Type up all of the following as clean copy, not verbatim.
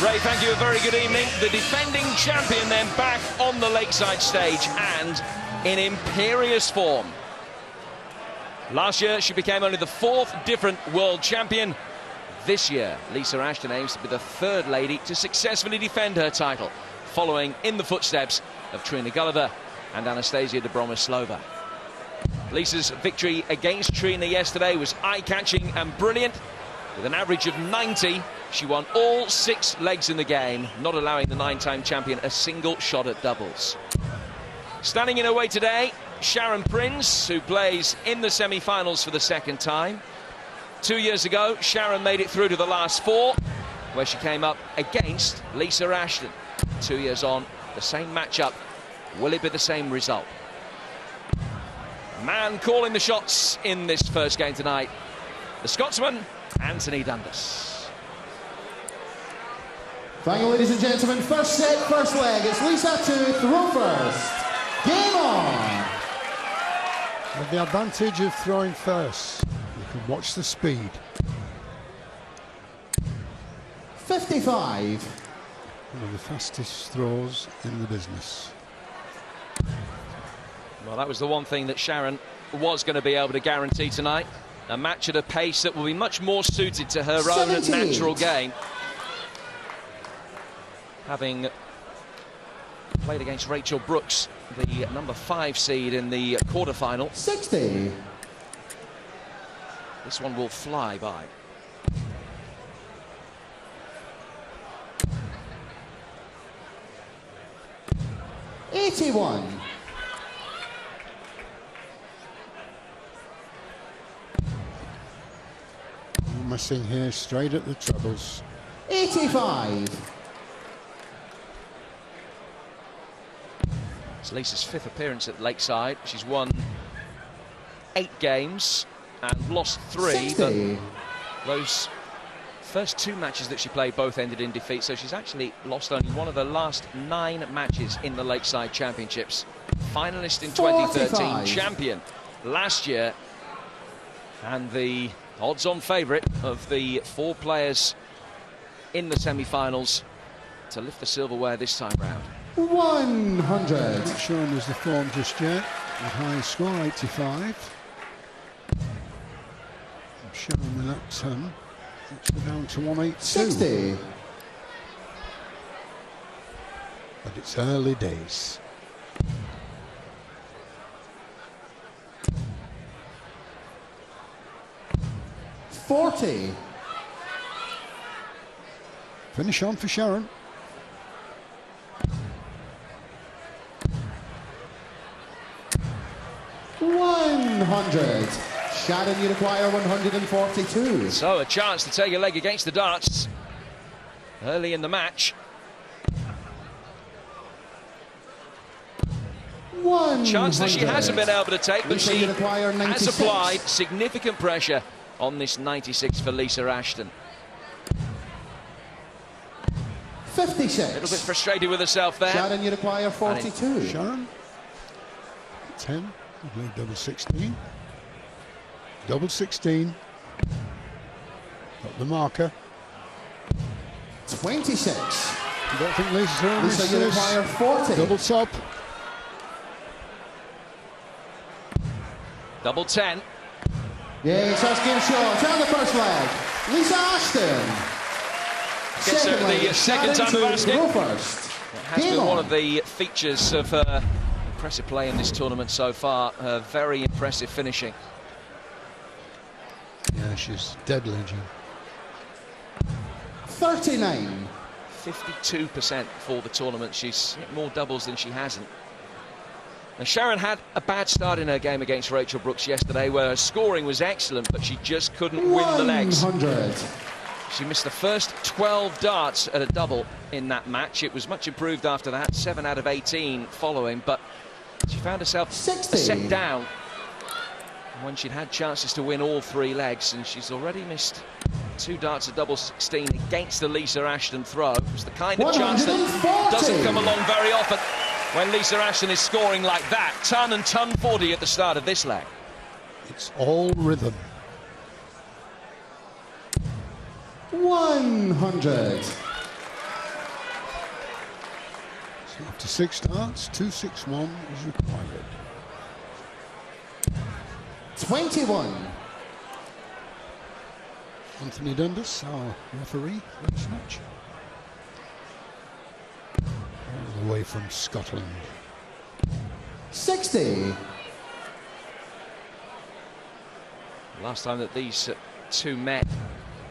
Ray, thank you. A very good evening. The defending champion then back on the lakeside stage and in imperious form. Last year, she became only the 4th different world champion. This year, Lisa Ashton aims to be the 3rd lady to successfully defend her title, following in the footsteps of Trina Gulliver and Anastasia Dobromoslova. Lisa's victory against Trina yesterday was eye-catching and brilliant. With an average of 90, she won all 6 legs in the game, not allowing the 9-time champion a single shot at doubles. Standing in her way today, Sharon Prins, who plays in the semi-finals for the 2nd time. 2 years ago, Sharon made it through to the last 4, where she came up against Lisa Ashton. 2 years on, the same matchup. Will it be the same result? Man calling the shots in this first game tonight, the Scotsman, Anthony Dundas. Thank you, ladies and gentlemen. First set, first leg. It's Lisa to throw first. Game on! With the advantage of throwing first, you can watch the speed. 55. One of the fastest throws in the business. Well, that was the one thing that Sharon was going to be able to guarantee tonight. A match at a pace that will be much more suited to her own natural game. Having played against Rachel Brooks, the number 5 seed in the quarterfinal. 60. This one will fly by. $81. Missing here, straight at the trebles. 85. It's Lisa's 5th appearance at Lakeside. She's won 8 games and lost 3. 60. But those first 2 matches that she played both ended in defeat, so she's actually lost only one of the last 9 matches in the Lakeside Championships. Finalist in 2013, 45. champion last year, and the odds-on favourite of the 4 players in the semi-finals to lift the silverware this time round. 100. Not showing us the form just yet. The highest score, 85. I'm showing me that 10. It's down to 182. 60. But it's early days. $40. Finish on for Sharon. $100. Sharon, you require 142. So a chance to take a leg against the darts early in the match. 100. Chance that she hasn't been able to take, but Lisa, she you require 96. has applied significant pressure on this 96 for Lisa Ashton. 56. A little bit frustrated with herself there. Sharon, you require 42. Sharon. 10. I believe double 16. Double 16. Got the marker. 26. I don't think Lisa's on Lisa, you this. require 40. Double top. Double 10. Yes, that's game shot. On the first leg, Lisa Ashton. Gets her the second time of asking. Go first. It has been one of the features of her impressive play in this tournament so far. Her very impressive finishing. Yeah, she's deadly, Jim. 39. 52% for the tournament. She's hit more doubles than she hasn't. And Sharon had a bad start in her game against Rachel Brooks yesterday, where her scoring was excellent, but she just couldn't win the legs. 100. She missed the first 12 darts at a double in that match. It was much improved after that, 7 out of 18 following, but she found herself 60. a set down when she'd had chances to win all 3 legs, and she's already missed 2 darts at double 16 against the Lisa Ashton throw. It's the kind of chance that doesn't come along very often when Lisa Ashton is scoring like that. Ton and ton 40 at the start of this leg. It's all rhythm. 100. After 6 darts, 261 is required. 21. Anthony Dundas, our referee for this match. All the way from Scotland. 60. Last time that these two met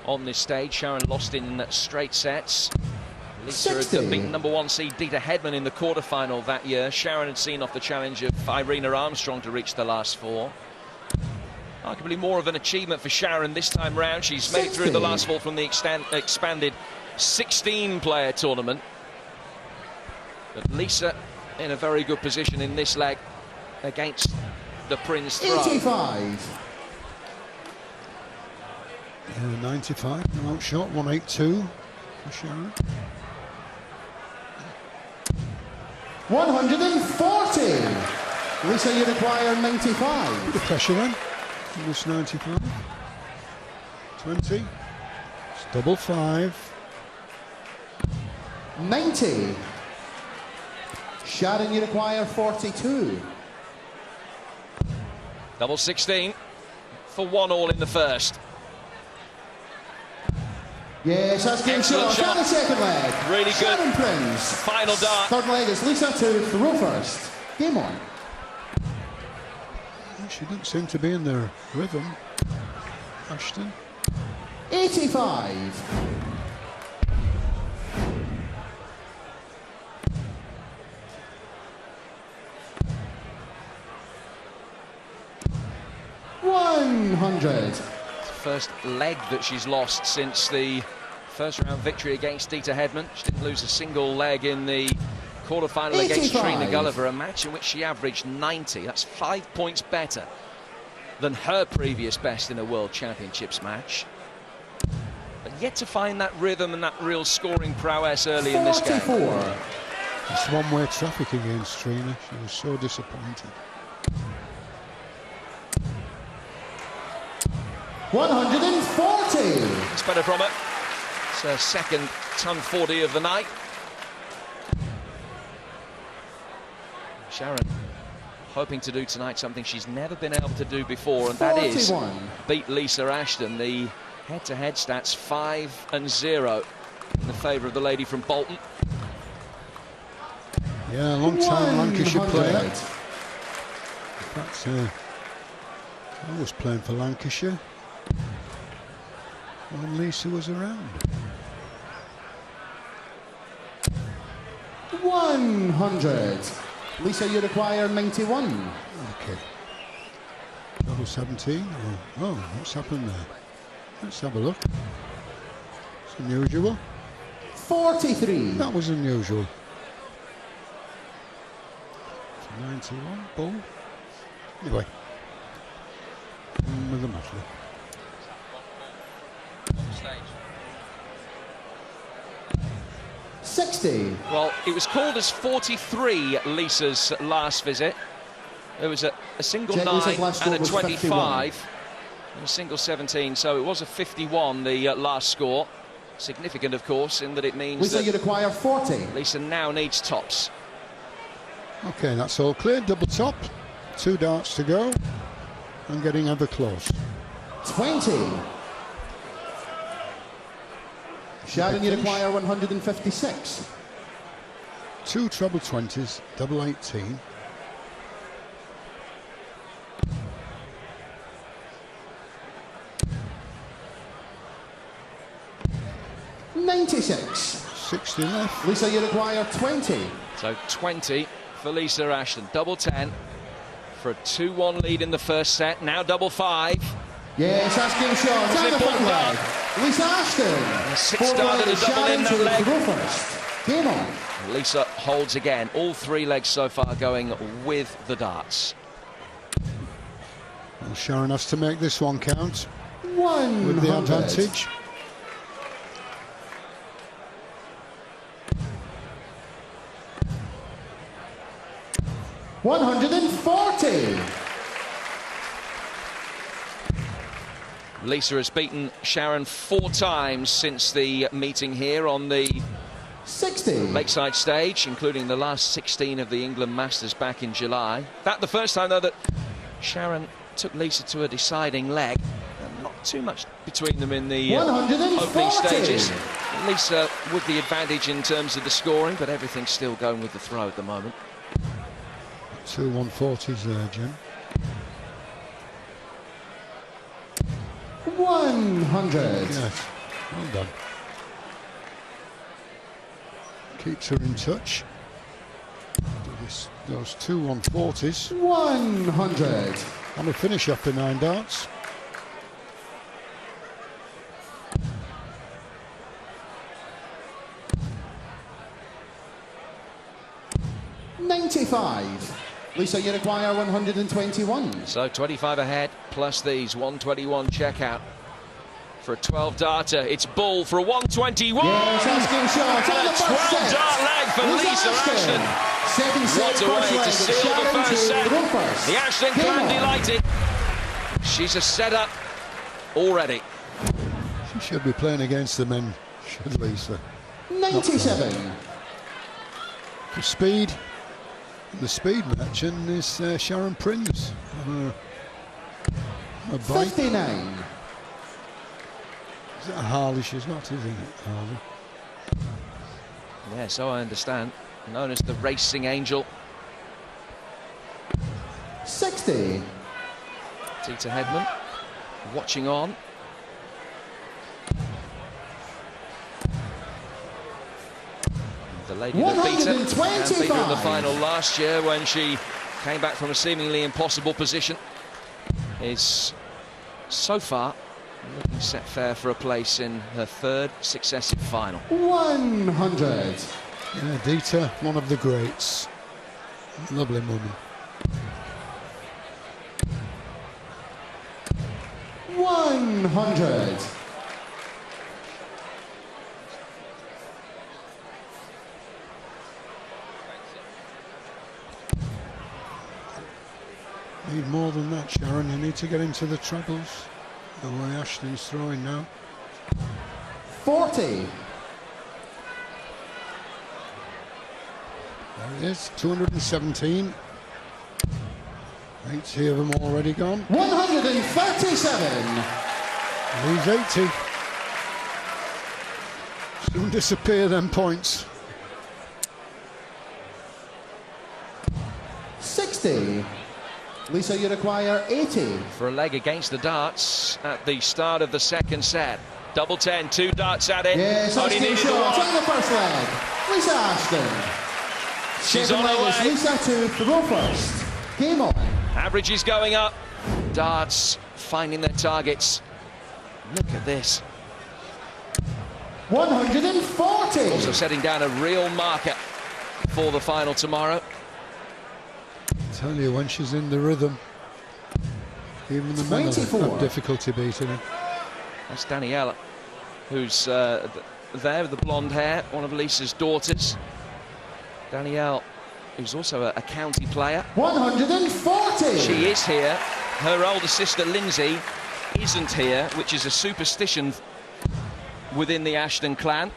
on this stage, Sharon lost in straight sets. Lisa 60. had beaten #1 seed Dita Hedman in the quarterfinal that year. Sharon had seen off the challenge of Irina Armstrong to reach the last 4. Arguably more of an achievement for Sharon this time round. She's made it through the last 4 from the expanded 16-player tournament. But Lisa in a very good position in this leg against the Prins throw. 85. 95, no outshot, 182 for Sharon. 140. Lisa, you require 95. Bit of pressure then. This 95. 20. It's double 5. 90. Sharon, you require 42. Double 16 for 1-all in the first. Yes, that's game Excellent shot. shot. And the second leg. Really good. Sharon Prins. Final dart. Third leg is Lisa to throw first. Game on. She didn't seem to be in their rhythm. Ashton. 85. $100. First leg that she's lost since the first round victory against Dita Hedman. She didn't lose a single leg in the quarterfinal against 85. Trina Gulliver, a match in which she averaged 90. That's 5 points better than her previous best in a World Championships match. But yet to find that rhythm and that real scoring prowess early in this game. 44. It's one-way traffic against Trina. She was so disappointed. 140. It's better from her. It's her second ton 40 of the night. Sharon hoping to do tonight something she's never been able to do before, and that is 41. beat Lisa Ashton. The head-to-head stats 5-0 in the favour of the lady from Bolton. Yeah, long-time Lancashire 100. player. In fact, I was playing for Lancashire when Lisa was around. 100. Lisa, you require 91. Okay. Double 17. Oh, what's happened there? Let's have a look. It's unusual. 43. That was unusual. 91, ball. Anyway. With the muffler. 60. Well, it was called as 43 Lisa's last visit. There was a single Jack 9 Lisa's last and a score was 25 and a single 17, so it was a 51, the last score. Significant, of course, in that it means Lisa, you that require 40. Lisa now needs tops. Okay, that's all clear. Double top. 2 darts to go. And getting ever close. 20. Sharon, you require 156. 2 treble 20s, double 18. $96. 60 left. Lisa, you require 20. So 20 for Lisa Ashton. Double 10 for a 2-1 lead in the first set. Now double 5. Yes, that's game shot. Was And it the third ball leg. done? Lisa Ashton. A 6 Fourth started leg, a double Sharon in that to leg. throw first. Game on. Lisa holds again. All 3 legs so far going with the darts. Well, Sharon has to make this one count 100. with the advantage. $140. Lisa has beaten Sharon 4 times since the meeting here on the 60. Lakeside stage, including the last 16 of the England Masters back in July. That the first time, though, that Sharon took Lisa to a deciding leg. Not too much between them in the opening stages. Lisa with the advantage in terms of the scoring, but everything's still going with the throw at the moment. 2 140s there, Jim. 100. Yes, well done. Keeps her in touch. Those 2 140s. 100. And a finish after 9 darts. $95. Lisa, you require 121. So 25 ahead, plus these 121 checkout for a 12-darter. It's Bull for a 121. Yes, Ashton shot. And a 12-dart leg for Lisa Ashton. Second set, What a way to seal the first set. The Ashton clan delighted. She's a setup already. She should be playing against the men, should Lisa. 97. The speed. The speed merchant is Sharon Prins. A bike. 59. Is that a Harley? She's not, is it, Harley? Yeah, so I understand. Known as the Racing Angel. 60. Tita Hedman watching on. The lady that beat her, and beat her in the final last year when she came back from a seemingly impossible position, is so far looking set fair for a place in her 3rd successive final. 100. Yeah, Dita, one of the greats. Lovely woman. 100. Need more than that, Sharon. You need to get into the trebles. The way Ashton's throwing now. 40. There it is, 217. 80 of them already gone. 137. Leaves 80. Soon disappear them points. 60. Lisa, you require 80. For a leg against the darts at the start of the 2nd set. Double 10, 2 darts at it. Yes, only needed shot one. on the first leg. Lisa Ashton. She's Second on her leg is way. Lisa to throw first. Game on. Average is going up. Darts finding their targets. Look at this. 140. Also setting down a real marker for the final tomorrow. Tell you, when she's in the rhythm, even the men have difficulty beating her. That's Daniela, who's there with the blonde hair, one of Lisa's daughters. Danielle, who's also a county player. 140. She is here. Her older sister Lindsay isn't here, which is a superstition within the Ashton clan.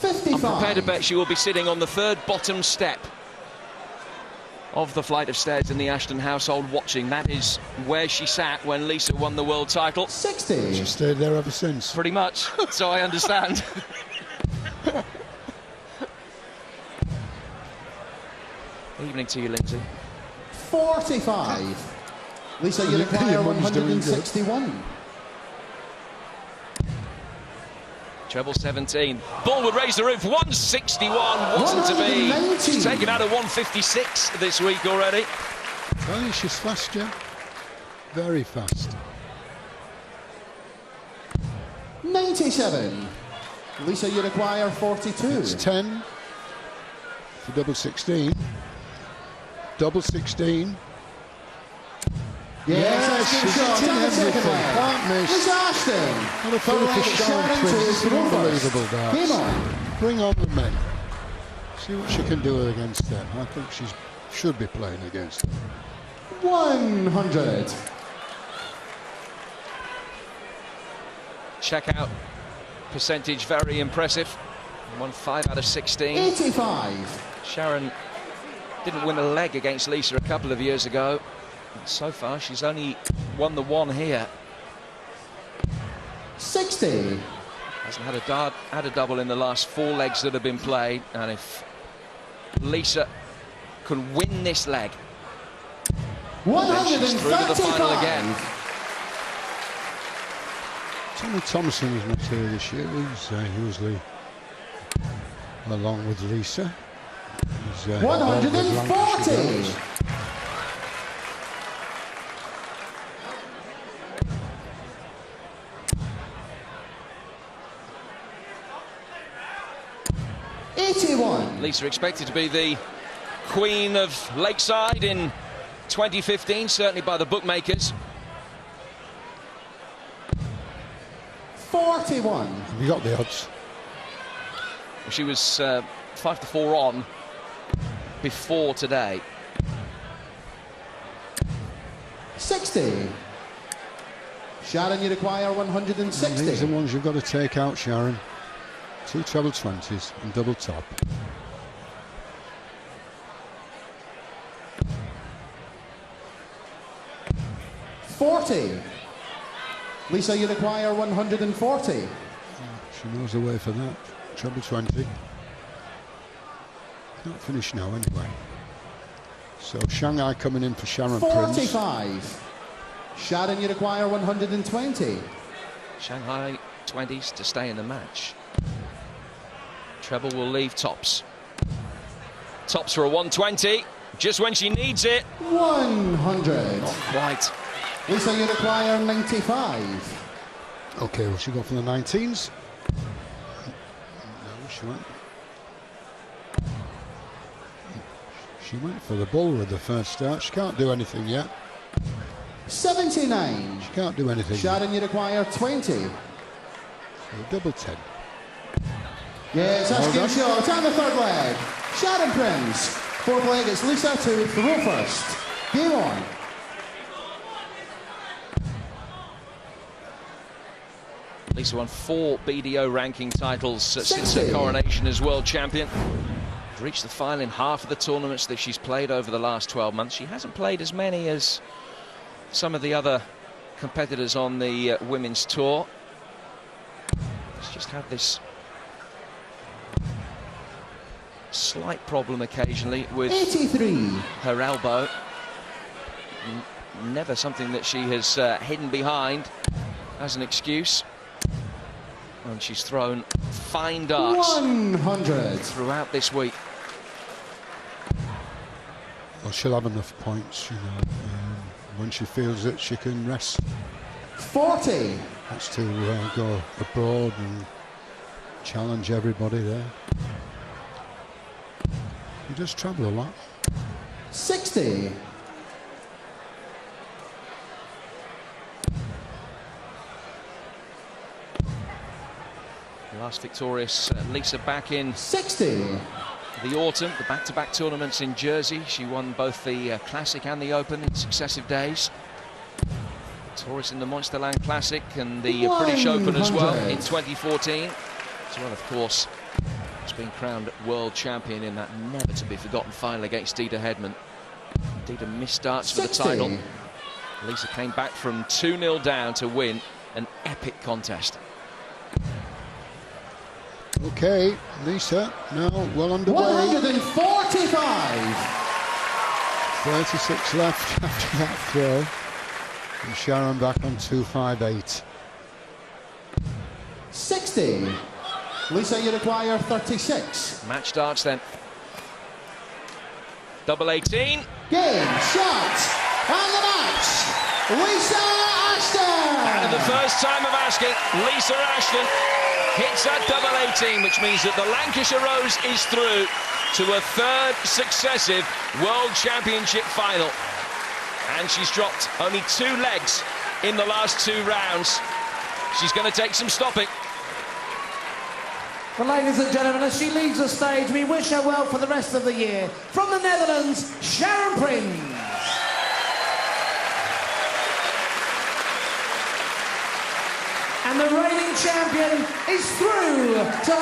55. I'm prepared to bet she will be sitting on the 3rd bottom step of the flight of stairs in the Ashton household watching. That is where she sat when Lisa won the world title. 60. She's stayed there ever since. Pretty much, so I understand. Evening to you, Lindsay. 45. Lisa, you require Your mum's doing good. 161. Treble 17. Ball would raise the roof. 161 wasn't to be. 190. She's taken out a 156 this week already. Tell you, she's fast, Jen. Very fast. 97. Lisa, you require 42. It's 10 for double 16. Double 16. Yes, she's shot. hitting everything. Can't miss. Lisa Ashton. What a finish for Sharon Prins. Unbelievable darts. Game on. Bring on the men. See what she can do against them. I think she should be playing against them. 100. Check out percentage very impressive. Won 5 out of 16. 85. Sharon didn't win a leg against Lisa a couple of years ago. And so far, she's only won the one here. 60. Hasn't had a double in the last 4 legs that have been played. And if Lisa can win this leg, then she's through to the final again. Tommy Thompson was not here this year. He's usually along with Lisa. He's, 140. Lisa expected to be the queen of Lakeside in 2015, certainly by the bookmakers. 41. Have you got the odds? She was 5-4 on before today. 60. Sharon, you require 160. These are the ones you've got to take out, Sharon. 2 treble 20s and double top. Lisa, you require 140. She knows the way for that. Treble 20. Not finished now anyway. So Shanghai coming in for Sharon Prins. 45. Sharon, you require 120. Shanghai 20s to stay in the match. Treble will leave tops. Tops for a 120, just when she needs it. 100. Not quite. Lisa, you require 95. Okay, will she go for the 19s? No, she went for the bull with the first start. She can't do anything yet. 79. She can't do anything. Sharon, you require 20. So double 10. Yes, Ashton show. It's on the third leg. Sharon Prins. Fourth leg, it's Lisa to throw first. Game on. Lisa won 4 BDO ranking titles since her coronation as world champion. Reached the final in half of the tournaments that she's played over the last 12 months. She hasn't played as many as some of the other competitors on the women's tour. She's just had this slight problem occasionally with 83. her elbow. Never something that she has hidden behind as an excuse. And she's thrown fine darts 100 throughout this week. Well, she'll have enough points, you know, when she feels that she can rest. 40. That's to go abroad and challenge everybody there. He does travel a lot. 60. Last victorious Lisa back in 60. the autumn, the back-to-back tournaments in Jersey. She won both the Classic and the Open in successive days. Victorious in the Monsterland Classic and the British Open as well in 2014. As well, of course, has been crowned world champion in that never-to-be-forgotten final against Dita Hedman. Dita missed starts for the title. Lisa came back from 2-0 down to win an epic contest. Okay, Lisa now well underway. 145. 36 left after that throw. And Sharon back on 258. 60. Lisa, you require 36. Match darts then. Double 18. Game, shot, and the match. Lisa Ashton. And for the first time of asking, Lisa Ashton hits that double 18, which means that the Lancashire Rose is through to a third successive World Championship final. And she's dropped only 2 legs in the last 2 rounds. She's going to take some stopping. Well, ladies and gentlemen, as she leaves the stage, we wish her well for the rest of the year. From the Netherlands, Sharon Prins. And the reigning champion is through to